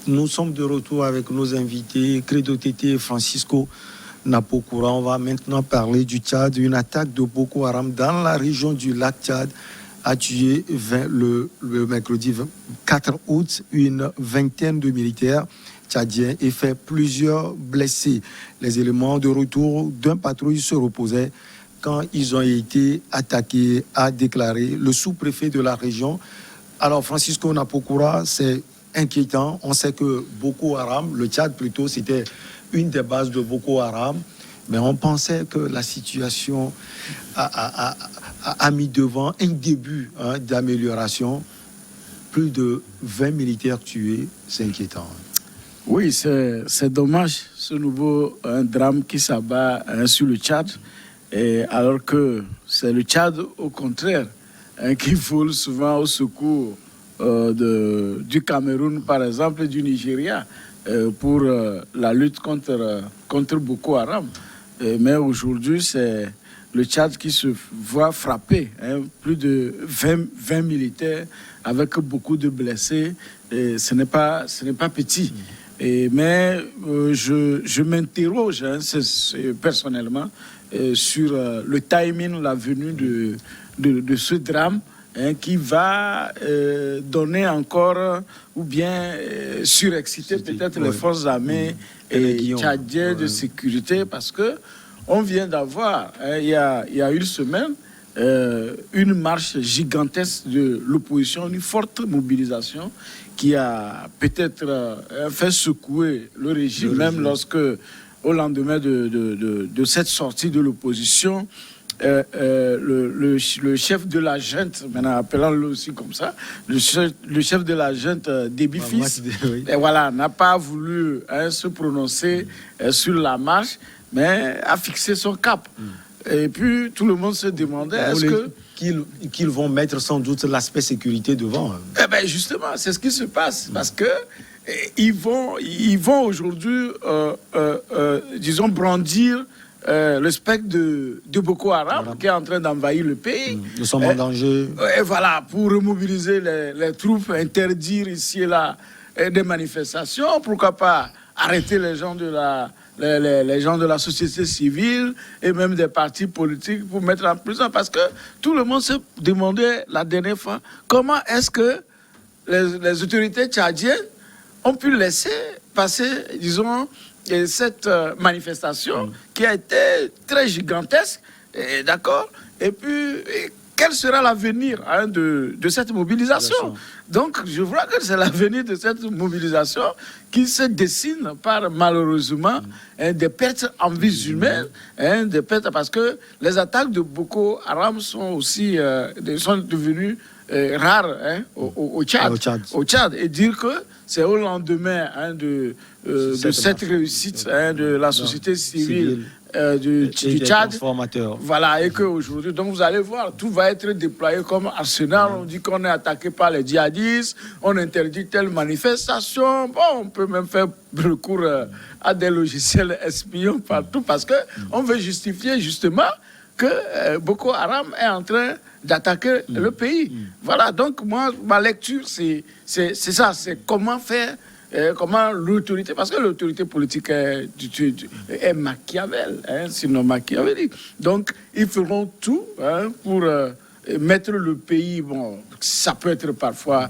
Nous sommes de retour avec nos invités, Credo Tété et Francisco Napokoura. On va maintenant parler du Tchad. Une attaque de Boko Haram dans la région du lac Tchad a tué le mercredi 4 août une vingtaine de militaires tchadiens et fait plusieurs blessés. Les éléments de retour d'un patrouille se reposaient quand ils ont été attaqués, a déclaré le sous-préfet de la région. Alors Francisco Napokoura, c'est inquiétant. On sait que Boko Haram, le Tchad plutôt, c'était une des bases de Boko Haram. Mais on pensait que la situation a mis devant un début d'amélioration. Plus de 20 militaires tués, c'est inquiétant. Oui, c'est dommage, ce nouveau drame qui s'abat sur le Tchad. Et alors que c'est le Tchad, au contraire, qui vole souvent au secours du Cameroun, par exemple, et du Nigeria, pour la lutte contre Boko Haram. Mais aujourd'hui, c'est le Tchad qui se voit frapper. Plus de 20 militaires avec beaucoup de blessés. Et ce n'est pas petit. Mais je m'interroge personnellement sur le timing, la venue de ce drame. Qui va donner encore ou bien surexciter peut-être les forces armées et tchadiennes de sécurité, parce que on vient d'avoir, il y a une semaine, une marche gigantesque de l'opposition, une forte mobilisation qui a peut-être fait secouer le régime, même lorsque, au lendemain de cette sortie de l'opposition, le chef de la junte, maintenant appelons-le aussi comme ça, le chef de la junte Déby Fils, voilà, n'a pas voulu se prononcer sur la marche, mais a fixé son cap. Et puis tout le monde se demandait qu'ils vont mettre sans doute l'aspect sécurité devant. Eh bien justement, c'est ce qui se passe, parce que ils vont aujourd'hui, disons, brandir le spectre de Boko Haram qui est en train d'envahir le pays. Nous sommes en danger. Et voilà, pour remobiliser les troupes, interdire ici et là des manifestations, pourquoi pas arrêter les gens de la société civile et même des partis politiques pour mettre en prison. Parce que tout le monde se demandait la dernière fois comment est-ce que les autorités tchadiennes ont pu laisser passer, disons, et cette manifestation qui a été très gigantesque, d'accord. Et puis, quel sera l'avenir de cette mobilisation? Donc, je vois que c'est l'avenir de cette mobilisation qui se dessine par, malheureusement, des pertes en vies humaines, des pertes, parce que les attaques de Boko Haram sont aussi sont devenues rares au Tchad. Et dire que c'est au lendemain de cette réussite de la société civile du Tchad. Voilà, et qu'aujourd'hui, donc vous allez voir, tout va être déployé comme arsenal. On dit qu'on est attaqué par les djihadistes, on interdit telle manifestation. Bon, on peut même faire recours à des logiciels espions partout, parce qu'on veut justifier justement que Boko Haram est en train d'attaquer le pays. Voilà, donc moi, ma lecture, c'est ça, c'est comment faire, comment l'autorité, parce que l'autorité politique est Machiavel, sinon machiavélique. Donc, ils feront tout pour mettre le pays, bon, ça peut être parfois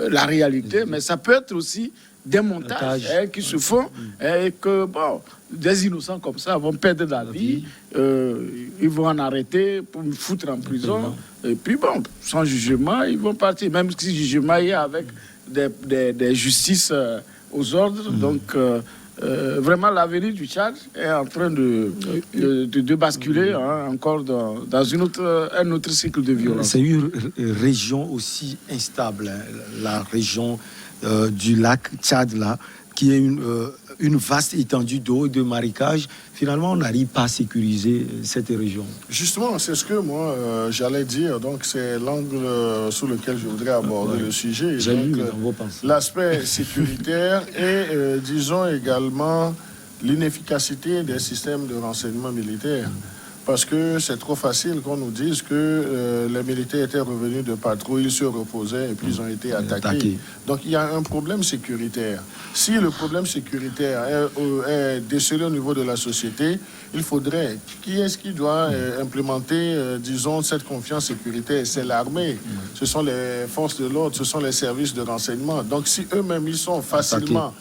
la réalité, mais ça peut être aussi des montages qui se font et que, bon, des innocents comme ça vont perdre la vie, ils vont en arrêter pour me foutre en prison, et puis bon, sans jugement, ils vont partir, même si jugement il y a avec des justices aux ordres. Donc, vraiment, l'avenir du Tchad est en train de basculer encore dans un autre cycle de violence. C'est une région aussi instable, la région du lac Tchad, là, qui est une vaste étendue d'eau et de marécages. Finalement, on n'arrive pas à sécuriser cette région. Justement, c'est ce que moi, j'allais dire. Donc, c'est l'angle sur lequel je voudrais aborder le sujet. J'ai lu dans vos pensées. L'aspect sécuritaire et, disons, également l'inefficacité des systèmes de renseignement militaire. parce que c'est trop facile qu'on nous dise que les militaires étaient revenus de patrouille, ils se reposaient et puis ils ont été attaqués. Donc il y a un problème sécuritaire. Si le problème sécuritaire est décelé au niveau de la société, il faudrait, qui est-ce qui doit implémenter, disons, cette confiance sécuritaire? C'est l'armée, ce sont les forces de l'ordre, ce sont les services de renseignement. Donc si eux-mêmes, ils sont facilement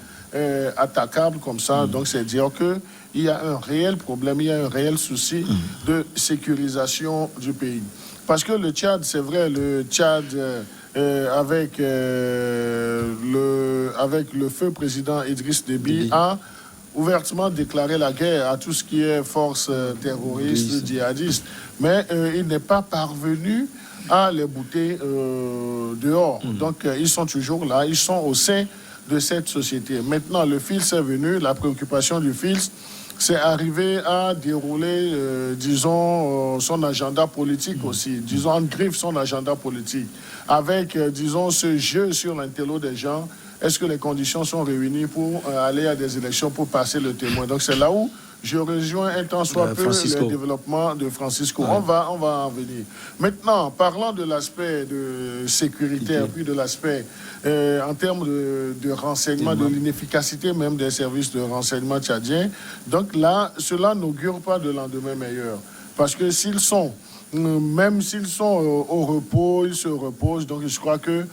attaquables comme ça, donc c'est dire que il y a un réel problème, il y a un réel souci de sécurisation du pays. Parce que le Tchad, c'est vrai, le Tchad, avec le feu président Idriss Déby, a ouvertement déclaré la guerre à tout ce qui est force terroriste, djihadiste. Mais il n'est pas parvenu à les bouter dehors. Donc, ils sont toujours là, ils sont au sein de cette société. Maintenant, le FILS est venu, la préoccupation du FILS, c'est arriver à dérouler, disons, son agenda politique aussi, disons, en griffe son agenda politique, avec, disons, ce jeu sur l'intello des gens. Est-ce que les conditions sont réunies pour aller à des élections, pour passer le témoin? Donc c'est là où je rejoins un tant soit peu le développement de Francisco. On va en venir. Maintenant, parlant de l'aspect de sécurité, puis de l'aspect en termes de renseignement, de l'inefficacité même des services de renseignement tchadiens, donc là, cela n'augure pas de lendemain meilleur. Parce que s'ils sont, même s'ils sont au repos, ils se reposent, donc je crois que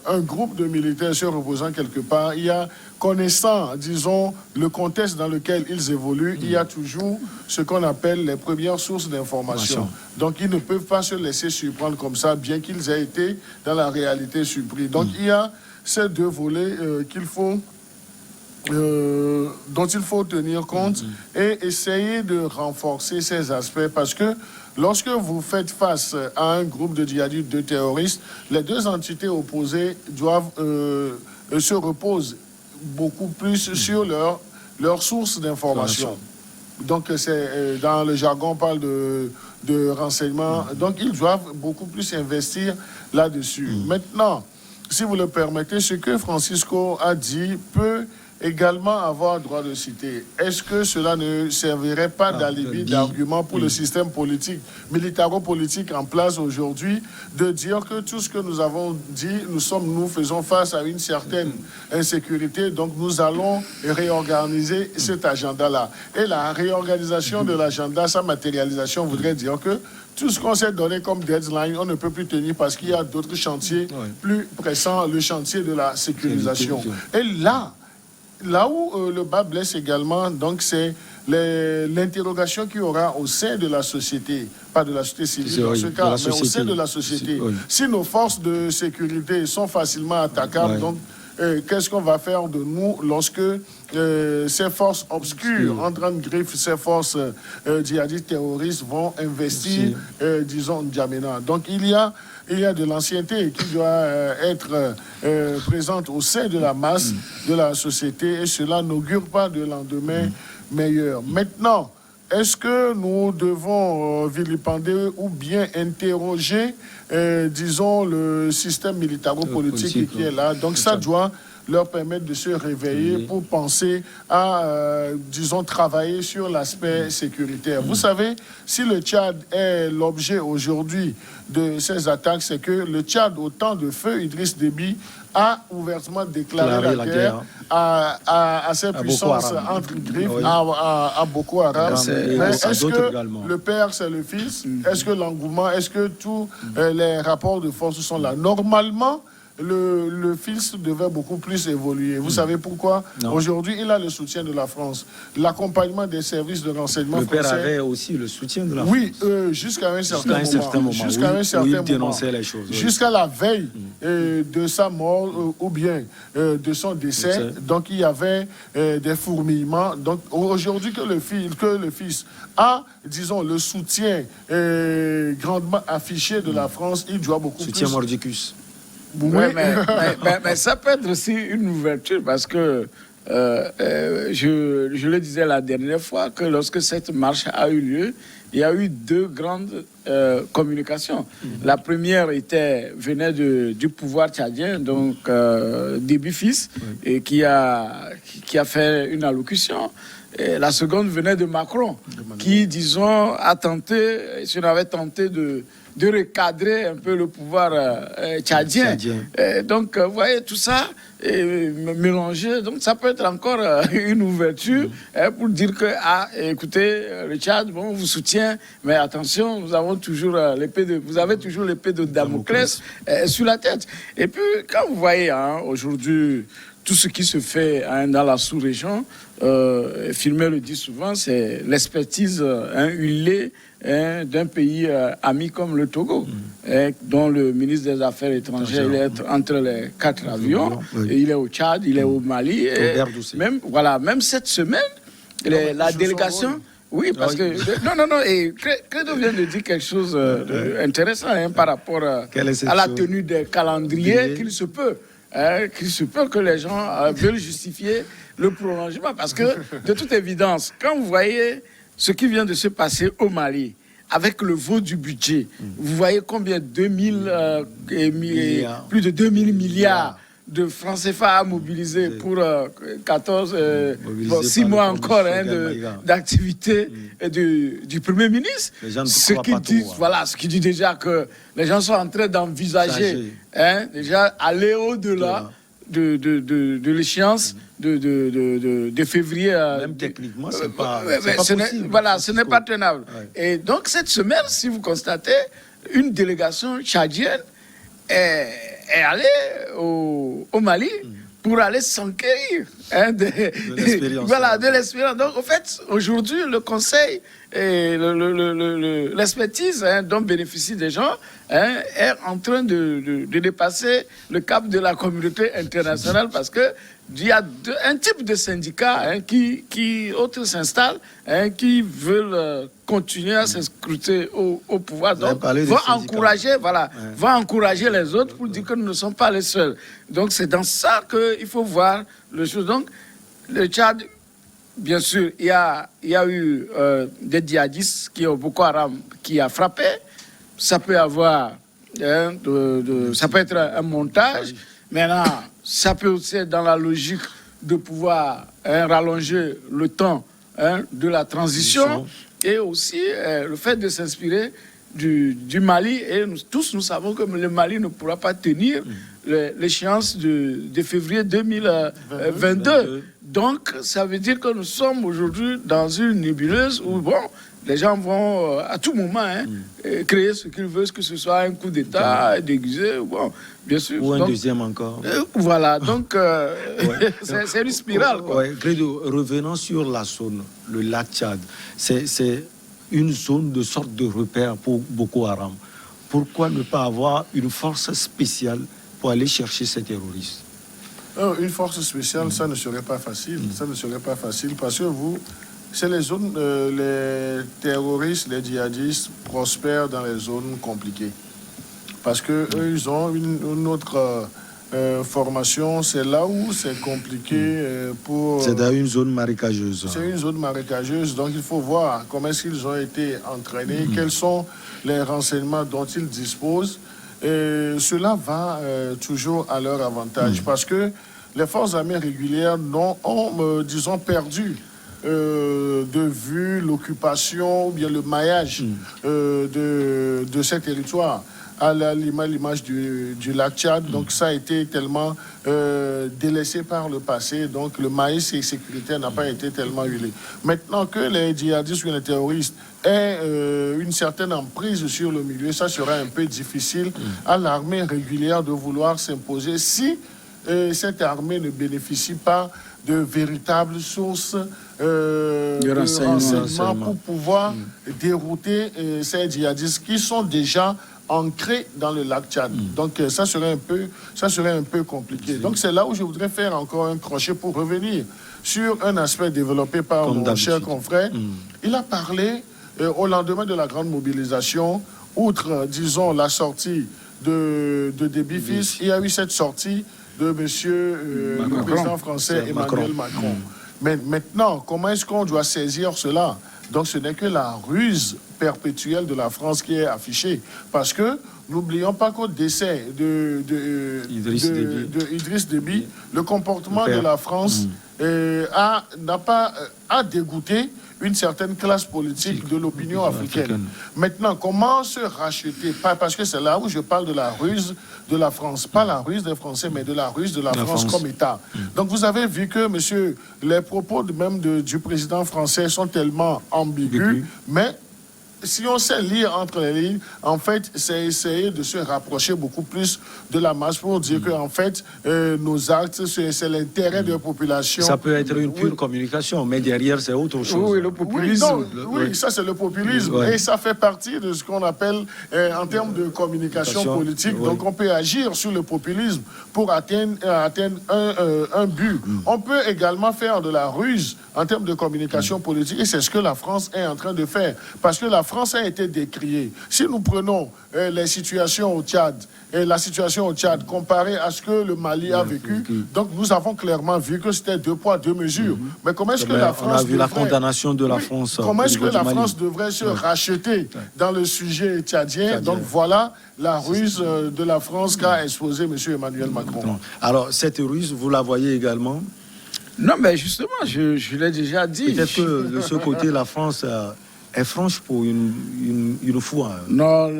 un groupe de militaires se reposant quelque part, il y a, connaissant, disons, le contexte dans lequel ils évoluent, il y a toujours ce qu'on appelle les premières sources d'information. Donc, ils ne peuvent pas se laisser surprendre comme ça, bien qu'ils aient été dans la réalité surpris. Donc, il y a ces deux volets dont il faut tenir compte et essayer de renforcer ces aspects, parce que lorsque vous faites face à un groupe de djihadistes, de terroristes, les deux entités opposées doivent se reposent beaucoup plus sur leur source d'information. Donc, c'est dans le jargon, on parle de renseignement. Donc, ils doivent beaucoup plus investir là-dessus. Maintenant, si vous le permettez, ce que Francisco a dit peut également avoir droit de citer. Est-ce que cela ne servirait pas d'alibi, d'argument pour le système politique, militaro-politique en place aujourd'hui, de dire que tout ce que nous avons dit, nous faisons face à une certaine insécurité, donc nous allons réorganiser cet agenda-là. Et la réorganisation de l'agenda, sa matérialisation voudrait dire que tout ce qu'on s'est donné comme deadline, on ne peut plus tenir parce qu'il y a d'autres chantiers plus pressants, le chantier de la sécurisation. Et là où le bas blesse également, donc c'est l'interrogation qu'il y aura au sein de la société, pas de la société civile dans ce cas, mais au sein de la société. Si nos forces de sécurité sont facilement attaquables, donc qu'est-ce qu'on va faire de nous lorsque ces forces obscures, en grande griffe, ces forces djihadistes terroristes vont investir, disons, N'Djamena. Donc il y a de l'ancienneté qui doit être présente au sein de la masse de la société, et cela n'augure pas de lendemain meilleur. Maintenant, est-ce que nous devons vilipender ou bien interroger, disons, le système militaro-politique qui est là? Donc ça doit leur permettre de se réveiller pour penser à, disons, travailler sur l'aspect sécuritaire. Vous savez, si le Tchad est l'objet aujourd'hui de ces attaques, c'est que le Tchad, au temps de feu Idriss Déby, a ouvertement déclaré la guerre à ces puissances entre griffes, à Boko Haram. Mais est-ce que le père, c'est le fils? Est-ce que l'engouement, est-ce que tous les rapports de force sont là? Normalement, le fils devait beaucoup plus évoluer. Vous savez pourquoi? Aujourd'hui, il a le soutien de la France. L'accompagnement des services de renseignement français. Le père avait aussi le soutien de la France. Oui, jusqu'à un certain moment. Jusqu'à un certain moment. Il dénonçait les choses. Jusqu'à la veille de sa mort ou bien de son décès. Donc, il y avait des fourmillements. Donc, aujourd'hui, que le fils a, disons, le soutien grandement affiché de la France, il doit beaucoup plus... Soutien mordicus. Oui, mais ça peut être aussi une ouverture, parce que je le disais la dernière fois, que lorsque cette marche a eu lieu, il y a eu deux grandes communications. La première venait du pouvoir tchadien, donc Déby fils, et qui a fait une allocution. Et la seconde venait de Macron, qui, disons, a tenté, si on avait tenté de recadrer un peu le pouvoir tchadien. Donc, vous voyez, tout ça est mélangé. Donc, ça peut être encore une ouverture pour dire que, écoutez, le Tchad, bon, on vous soutient, mais attention, vous avez toujours l'épée de Damoclès sur la tête. Et puis, quand vous voyez, aujourd'hui, tout ce qui se fait dans la sous-région, Filmer le dit souvent, c'est l'expertise huilée d'un pays ami comme le Togo, dont le ministre des Affaires étrangères il est entre les 4 avions. Et il est au Tchad, il est au Mali. Et même cette semaine, la délégation... Oui, parce que... Non, et Credo vient de dire quelque chose d'intéressant par rapport à la tenue des calendriers qu'il se peut que les gens veulent justifier le prolongement. Parce que, de toute évidence, quand vous voyez ce qui vient de se passer au Mali, avec le vote du budget, vous voyez combien plus de 2000 milliards de francs CFA à mobiliser pour 6 mois encore d'activité du Premier ministre. Ce qui dit déjà que les gens sont en train d'envisager déjà aller au-delà de l'échéance de février. Même techniquement, c'est pas possible. Voilà, ce n'est pas tenable. Et donc, cette semaine, si vous constatez, une délégation tchadienne est allée au Mali pour aller s'enquérir de l'expérience. Donc, en fait, aujourd'hui, le Conseil et l'expertise dont bénéficient des gens est en train de dépasser le cap de la communauté internationale parce que il y a un type de syndicat qui s'installe, qui veulent continuer à s'inscruter au pouvoir. Donc, va encourager les autres pour dire que nous ne sommes pas les seuls. Donc, c'est dans ça qu'il faut voir les choses. Donc, le Tchad, bien sûr, il y a eu des djihadistes qui ont Boko Haram qui a frappé. Ça peut avoir, ça peut être un montage. Maintenant, ça peut aussi être dans la logique de pouvoir rallonger le temps de la transition et aussi le fait de s'inspirer du Mali. Et tous nous savons que le Mali ne pourra pas tenir l'échéance de février 2022. Donc, ça veut dire que nous sommes aujourd'hui dans une nébuleuse où, bon, les gens vont à tout moment créer ce qu'ils veulent, que ce soit un coup d'État déguisé, bon, bien sûr. Ou un deuxième encore. Voilà, donc c'est une spirale. Revenons sur la zone, le lac Tchad. C'est une zone de sorte de repère pour Boko Haram. Pourquoi ne pas avoir une force spéciale pour aller chercher ces terroristes? Une force spéciale, ça ne serait pas facile. Ça ne serait pas facile parce que c'est les zones, les terroristes, les djihadistes prospèrent dans les zones compliquées. Parce qu'eux, ils ont une autre formation. C'est là où c'est compliqué pour... C'est dans une zone marécageuse. C'est une zone marécageuse. Donc, il faut voir comment est-ce qu'ils ont été entraînés, quels sont les renseignements dont ils disposent. Et cela va toujours à leur avantage. Parce que les forces armées régulières ont disons, perdu de vue l'occupation ou bien le maillage de ces territoires à l'image du lac Tchad. Donc ça a été tellement délaissé par le passé. Donc le maïs sécuritaire n'a pas été tellement huilé. Maintenant que les djihadistes ou les terroristes aient une certaine emprise sur le milieu, ça sera un peu difficile à l'armée régulière de vouloir s'imposer si cette armée ne bénéficie pas de véritables sources de renseignements pour pouvoir dérouter ces djihadistes qui sont déjà ancrés dans le lac Tchad. Donc ça serait un peu compliqué. Donc c'est là où je voudrais faire encore un crochet pour revenir sur un aspect développé par mon cher confrère. Il a parlé au lendemain de la grande mobilisation, outre, disons, la sortie de Déby Fils, il y a eu cette sortie de monsieur le président français Emmanuel Macron. Mais maintenant, comment est-ce qu'on doit saisir cela? Donc ce n'est que la ruse perpétuelle de la France qui est affichée. Parce que n'oublions pas qu'au décès de Idriss Déby, le comportement de la France a dégoûté une certaine classe politique de l'opinion africaine. Maintenant, comment se racheter? Parce que c'est là où je parle de la ruse de la France. Pas la ruse des Français, mais de la ruse de la France comme État. Donc vous avez vu que, monsieur, les propos du président français sont tellement ambigus, mais si on sait lire entre les lignes, en fait, c'est essayer de se rapprocher beaucoup plus de la masse pour dire que, en fait, nos actes, c'est l'intérêt de la population. Ça peut être une pure communication, mais derrière, c'est autre chose. Oui, le populisme. Oui, ça, c'est le populisme. Oui. Et ça fait partie de ce qu'on appelle, en termes de communication politique. Donc, on peut agir sur le populisme pour atteindre un but. On peut également faire de la ruse en termes de communication politique. Et c'est ce que la France est en train de faire. Parce que la France a été décriée. Si nous prenons les situations au Tchad, et la situation au Tchad comparée à ce que le Mali a vécu, donc nous avons clairement vu que c'était 2 poids, 2 mesures. Mais comment est-ce que la France... On a vu la condamnation de la France. Comment est-ce que la France devrait se racheter dans le sujet tchadien? Donc voilà la ruse de la France qu'a exposé M. Emmanuel Macron. Alors, cette ruse, vous la voyez également? Non, mais justement, je l'ai déjà dit. Peut-être que de ce côté, la France est franche pour une fois. Non,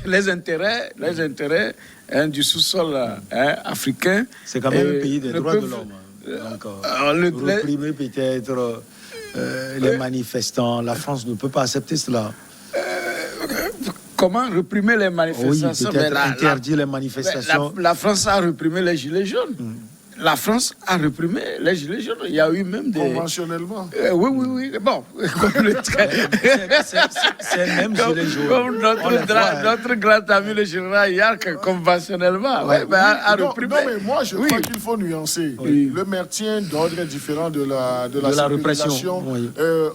les intérêts du sous-sol africain... C'est quand même un pays des droits de l'homme. Donc, réprimer peut-être les manifestants. La France ne peut pas accepter cela. Comment réprimer les manifestations? Oui, peut-être interdire les manifestations. La France a réprimé les Gilets jaunes. La France a réprimé les Gilets jaunes. Il y a eu même des... Conventionnellement. Oui. Bon, c'est même Gilets jaunes. Comme notre grand ami le général Yark, conventionnellement, a réprimé. Non, mais moi, je crois qu'il faut nuancer. Le maintien d'ordre est différent de la répression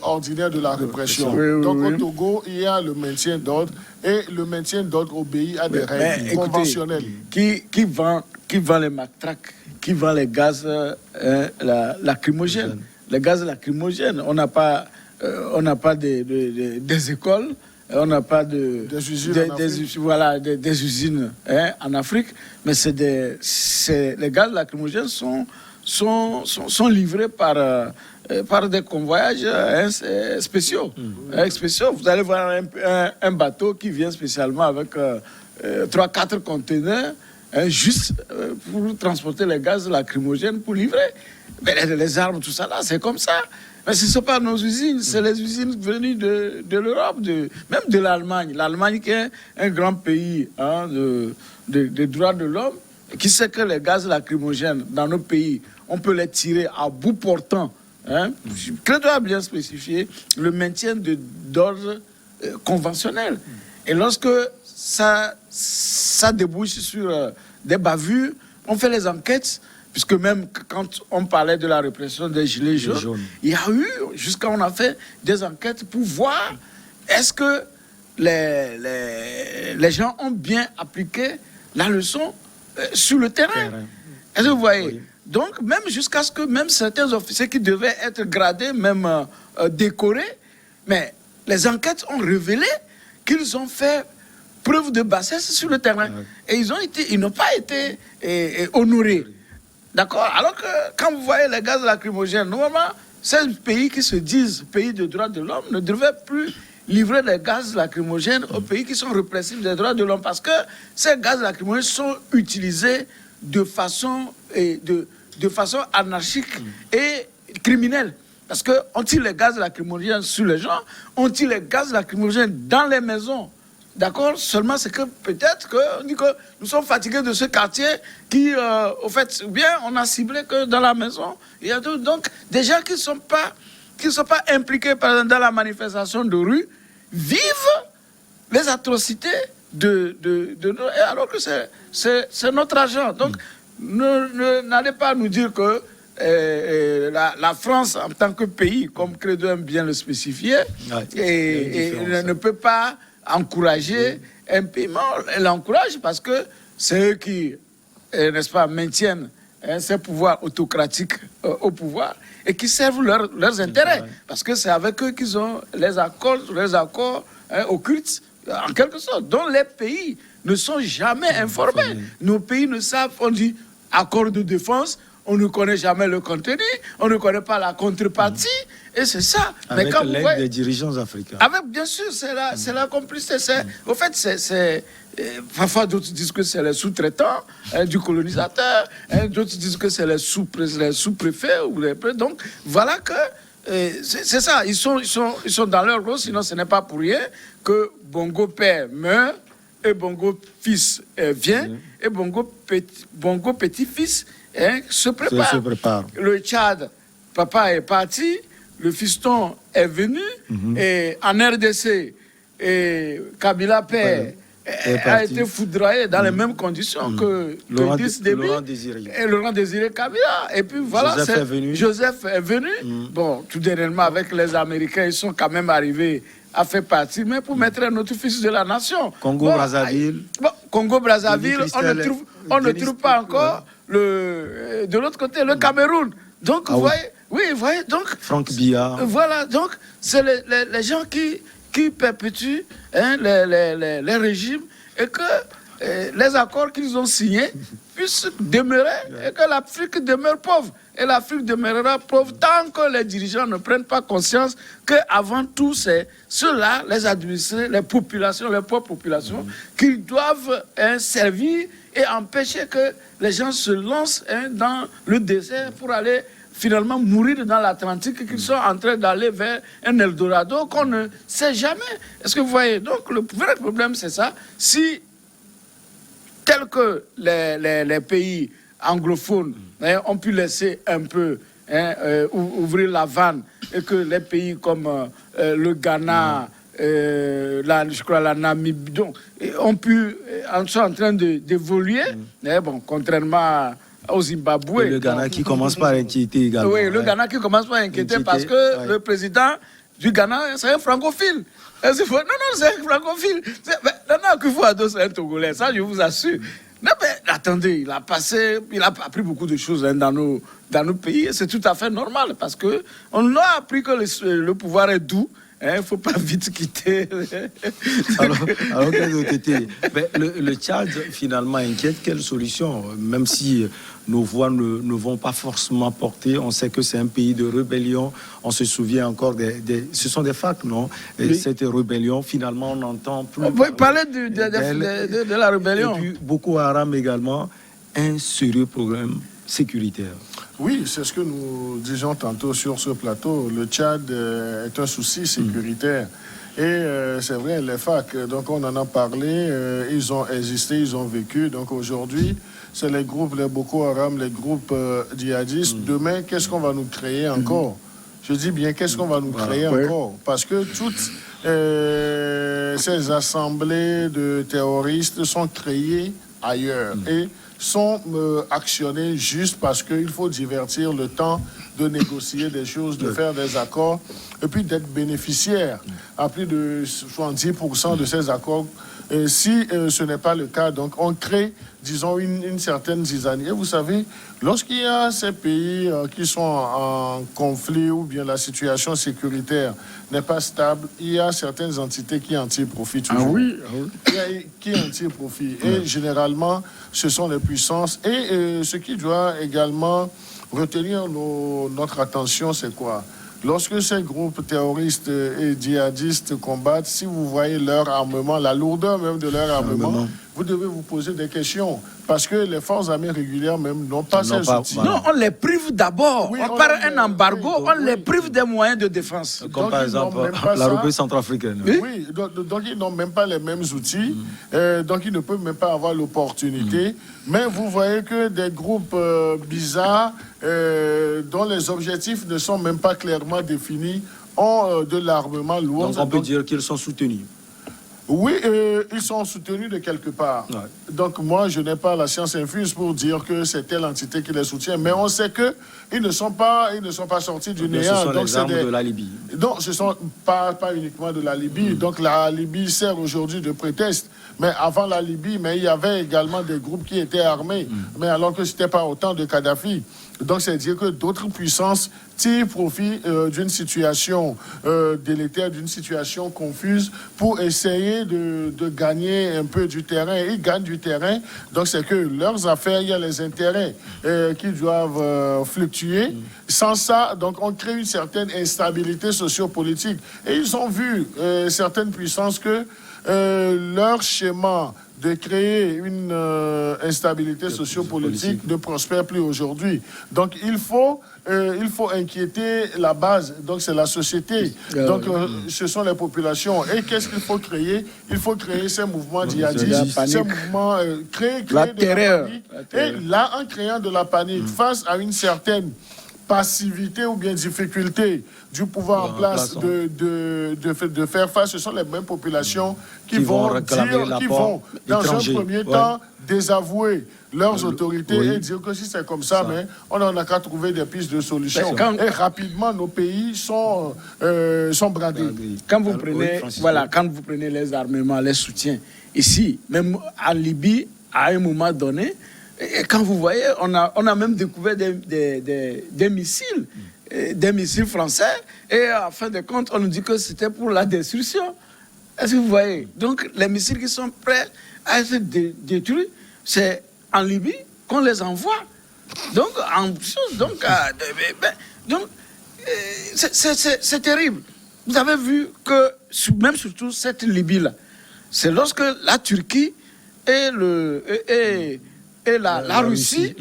ordinaire de la répression. Donc, au Togo, il y a le maintien d'ordre et le maintien d'ordre obéit à des règles conventionnelles. Qui vend les matraques? Qui vend les gaz lacrymogènes? Les gaz lacrymogènes, on n'a pas des écoles, on n'a pas des usines en Afrique, mais les gaz lacrymogènes sont livrés par des convoyages spéciaux. Vous allez voir un bateau qui vient spécialement avec 3-4 conteneurs. Juste pour transporter les gaz lacrymogènes pour livrer. Mais les armes, tout ça là, c'est comme ça. Mais ce ne sont pas nos usines, c'est les usines venues de l'Europe, même de l'Allemagne. L'Allemagne qui est un grand pays de droits de l'homme, qui sait que les gaz lacrymogènes dans nos pays, on peut les tirer à bout portant. Credo a bien spécifié le maintien d'ordre conventionnel. Et lorsque ça débouche sur des bavures, on fait les enquêtes, puisque même quand on parlait de la répression des Gilets jaunes, il y a eu, on a fait des enquêtes pour voir est-ce que les gens ont bien appliqué la leçon sur le terrain. Est-ce que vous voyez? Donc, même jusqu'à ce que même certains officiers qui devaient être gradés, même décorés, mais les enquêtes ont révélé qu'ils ont fait preuve de bassesse sur le terrain. Et ils n'ont pas été honorés. D'accord? Alors que quand vous voyez les gaz lacrymogènes, normalement, ces pays qui se disent pays de droits de l'homme ne devraient plus livrer des gaz lacrymogènes aux pays qui sont répressifs des droits de l'homme, parce que ces gaz lacrymogènes sont utilisés de façon anarchique et criminelle. Parce qu'on tire les gaz lacrymogènes sur les gens, on tire les gaz lacrymogènes dans les maisons. D'accord? Seulement, c'est que peut-être qu'on dit que nous sommes fatigués de ce quartier qui, au fait, bien, on a ciblé que dans la maison. Il y a donc des gens qui ne sont pas impliqués, par exemple, dans la manifestation de rue, vivent les atrocités alors que c'est notre argent. Donc, n'allez pas nous dire que la France, en tant que pays, comme Credo aime bien le spécifier, ne peut pas encourager un pays. Elle l'encourage parce que c'est eux qui, n'est-ce pas, maintiennent ces pouvoirs autocratiques au pouvoir et qui servent leurs intérêts. Parce que c'est avec eux qu'ils ont les accords occultes, en quelque sorte, dont les pays ne sont jamais informés. Nos pays ne savent, on dit accord de défense, on ne connaît jamais le contenu, on ne connaît pas la contrepartie, et c'est ça. Avec Mais quand vous l'aide voyez, des dirigeants africains. avec, bien sûr, c'est la complicité. Au fait, parfois, d'autres disent que c'est les sous-traitants du colonisateur, d'autres disent que c'est les sous-préfets. Donc, voilà que c'est ça. Ils sont dans leur rôle, sinon ce n'est pas pour rien que Bongo père meurt et Bongo fils vient et Bongo petit-fils se prépare. Le Tchad, papa est parti, le fiston est venu, et en RDC, et Kabila père a été foudroyé dans les mêmes conditions que Idriss Déby et Laurent Désiré Kabila. Et puis voilà, Joseph est venu. Bon, tout dernièrement, avec les Américains, ils sont quand même arrivés à faire partie, mais pour mettre un autre fils de la nation. Congo-Brazzaville. Congo-Brazzaville, on ne trouve pas encore de l'autre côté, le Cameroun. Donc, vous voyez, donc... Franck Biya. Voilà, donc, c'est les gens qui perpétuent les régimes et que les accords qu'ils ont signés puissent demeurer et que l'Afrique demeure pauvre. Et l'Afrique demeurera pauvre tant que les dirigeants ne prennent pas conscience qu'avant tout, c'est ceux-là, les administrés, les populations, les pauvres populations, qui doivent servir et empêcher que les gens se lancent dans le désert pour aller finalement mourir dans l'Atlantique, qu'ils sont en train d'aller vers un Eldorado qu'on ne sait jamais. Est-ce que vous voyez? Donc le vrai problème, c'est ça. Si, tel que les pays anglophones ont pu laisser un peu ouvrir la vanne, et que les pays comme le Ghana, je crois la Namibie, donc, sont en train d'évoluer, bon, contrairement au Zimbabwe. Et le Ghana qui commence par inquiéter également. Oui, le Ghana qui commence par inquiéter parce que le président du Ghana, c'est un francophile. Non, c'est un francophile. Nana Akufo-Addo, c'est un Togolais, ça je vous assure. Non, mais attendez, il a appris beaucoup de choses dans nos pays, et c'est tout à fait normal parce qu'on a appris que le pouvoir est doux. Il ne faut pas vite quitter. Alors le Tchad, finalement, inquiète. Quelle solution? Même si nos voix ne vont pas forcément porter, on sait que c'est un pays de rébellion. On se souvient encore ce sont des FARC, non? Et cette rébellion, finalement, on n'entend plus. On peut parler de la rébellion. Et puis, Boko Haram également, un sérieux problème sécuritaire. Oui, c'est ce que nous disions tantôt sur ce plateau. Le Tchad est un souci sécuritaire. Et c'est vrai, les FARC, donc on en a parlé, ils ont existé, ils ont vécu. Donc aujourd'hui, c'est les groupes, les Boko Haram, les groupes djihadistes. Demain, qu'est-ce qu'on va nous créer encore? Je dis bien, qu'est-ce qu'on va nous créer encore? Parce que toutes ces assemblées de terroristes sont créées ailleurs. Et sont actionnés juste parce qu'il faut divertir le temps de négocier des choses, de faire des accords, et puis d'être bénéficiaire à plus de 70% de ces accords. Et si ce n'est pas le cas, donc on crée, disons, une certaine zizanie. Et vous savez, lorsqu'il y a ces pays qui sont en conflit ou bien la situation sécuritaire n'est pas stable, il y a certaines entités qui en tirent profit toujours. Qui en tirent profit. Et généralement, ce sont les puissances. Et ce qui doit également retenir notre attention, c'est quoi? Lorsque ces groupes terroristes et djihadistes combattent, si vous voyez leur armement, la lourdeur même de leur armement, vous devez vous poser des questions. Parce que les forces armées régulières même n'ont pas ces outils. Non, on les prive d'abord. On part un embargo, on les prive des moyens de défense. Comme donc, par exemple la République centrafricaine. Oui, donc ils n'ont même pas les mêmes outils. Donc ils ne peuvent même pas avoir l'opportunité. Mais vous voyez que des groupes bizarres, dont les objectifs ne sont même pas clairement définis, ont de l'armement lourd. Donc on peut dire qu'ils sont soutenus. Oui, ils sont soutenus de quelque part. Ouais. Donc moi, je n'ai pas la science infuse pour dire que c'est telle entité qui les soutient, mais on sait qu'ils ne sont pas sortis du néant. Ce sont donc les armes de la Libye. Donc ce sont pas uniquement de la Libye. Donc la Libye sert aujourd'hui de prétexte. Mais avant la Libye, il y avait également des groupes qui étaient armés. Mais alors que c'était pas autant de Kadhafi. Donc, c'est-à-dire que d'autres puissances tirent profit d'une situation délétère, d'une situation confuse pour essayer de gagner un peu du terrain. Ils gagnent du terrain, donc c'est que leurs affaires, il y a les intérêts qui doivent fluctuer. Sans ça, donc on crée une certaine instabilité sociopolitique. Et ils ont vu, certaines puissances, que leur schéma de créer une instabilité sociopolitique ne prospère plus aujourd'hui. Donc il faut inquiéter la base, donc c'est la société, donc ce sont les populations. Et qu'est-ce qu'il faut créer? Il faut créer ces mouvements djihadistes, ces mouvements, créer la de terreur. la panique. Et là, en créant de la panique, face à une certaine passivité ou bien difficulté du pouvoir en place de faire face, ce sont les mêmes populations qui vont dans un premier temps désavouer leurs autorités et dire que si c'est comme ça, mais on n'en a qu'à trouver des pistes de solutions. Et rapidement, nos pays sont bradés. Quand vous prenez, quand vous prenez les armements, les soutiens, ici, même en Libye, à un moment donné, et quand vous voyez, on a même découvert des missiles français, et en fin de compte, on nous dit que c'était pour la destruction. Est-ce que vous voyez? Donc, les missiles qui sont prêts à être détruits, c'est en Libye qu'on les envoie. Donc, c'est terrible. Vous avez vu que, même surtout cette Libye-là, c'est lorsque la Turquie et la Russie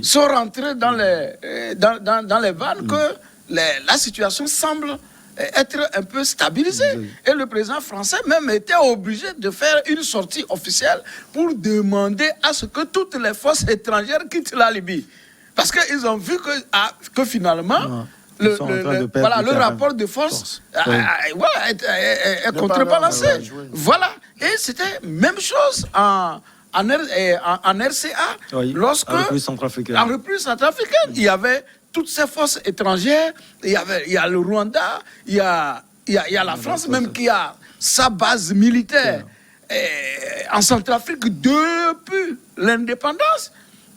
sont rentrés dans les vannes que la situation semble être un peu stabilisée. Et le président français même était obligé de faire une sortie officielle pour demander à ce que toutes les forces étrangères quittent la Libye. Parce qu'ils ont vu que finalement... le rapport de force est contrebalancé. Voilà. Et c'était même chose en RCA, lorsque en République centrafricaine, il y avait toutes ces forces étrangères, il y a le Rwanda, il y a la France même qui a sa base militaire en Centrafrique depuis l'indépendance,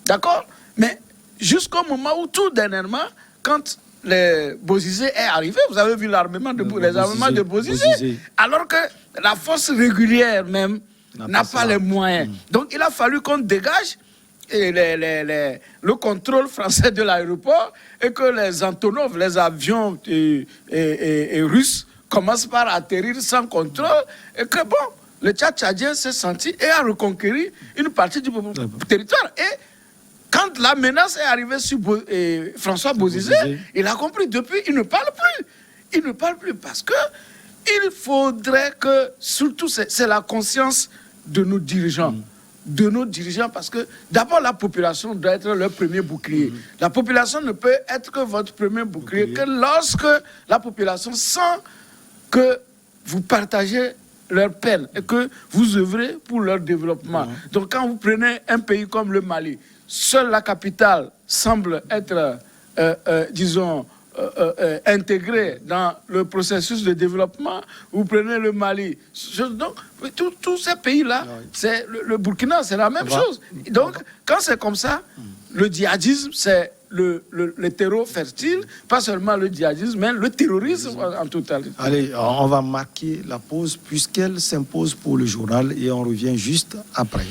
d'accord? Mais jusqu'au moment où tout dernièrement, quand les Bozizé est arrivé, vous avez vu les armements de Bozizé, alors que la force régulière même n'a pas les moyens. Donc il a fallu qu'on dégage le contrôle français de l'aéroport et que les Antonov, les avions russes commencent par atterrir sans contrôle et que bon, le Tchadien s'est senti et a reconquéri une partie du territoire. Et quand la menace est arrivée sur François Bozizé, il a compris. Depuis, il ne parle plus. Il ne parle plus parce que il faudrait que, surtout, c'est la conscience de nos dirigeants. De nos dirigeants, parce que d'abord, la population doit être leur premier bouclier. La population ne peut être que votre premier bouclier que lorsque la population sent que vous partagez leur peine et que vous œuvrez pour leur développement. Donc, quand vous prenez un pays comme le Mali, seule la capitale semble être, disons, intégrée dans le processus de développement. Vous prenez le Mali. Donc, tous ces pays-là, c'est le Burkina, c'est la même chose. Donc, quand c'est comme ça, le djihadisme, c'est le terreau fertile, pas seulement le djihadisme, mais le terrorisme en totalité. Allez, on va marquer la pause puisqu'elle s'impose pour le journal et on revient juste après.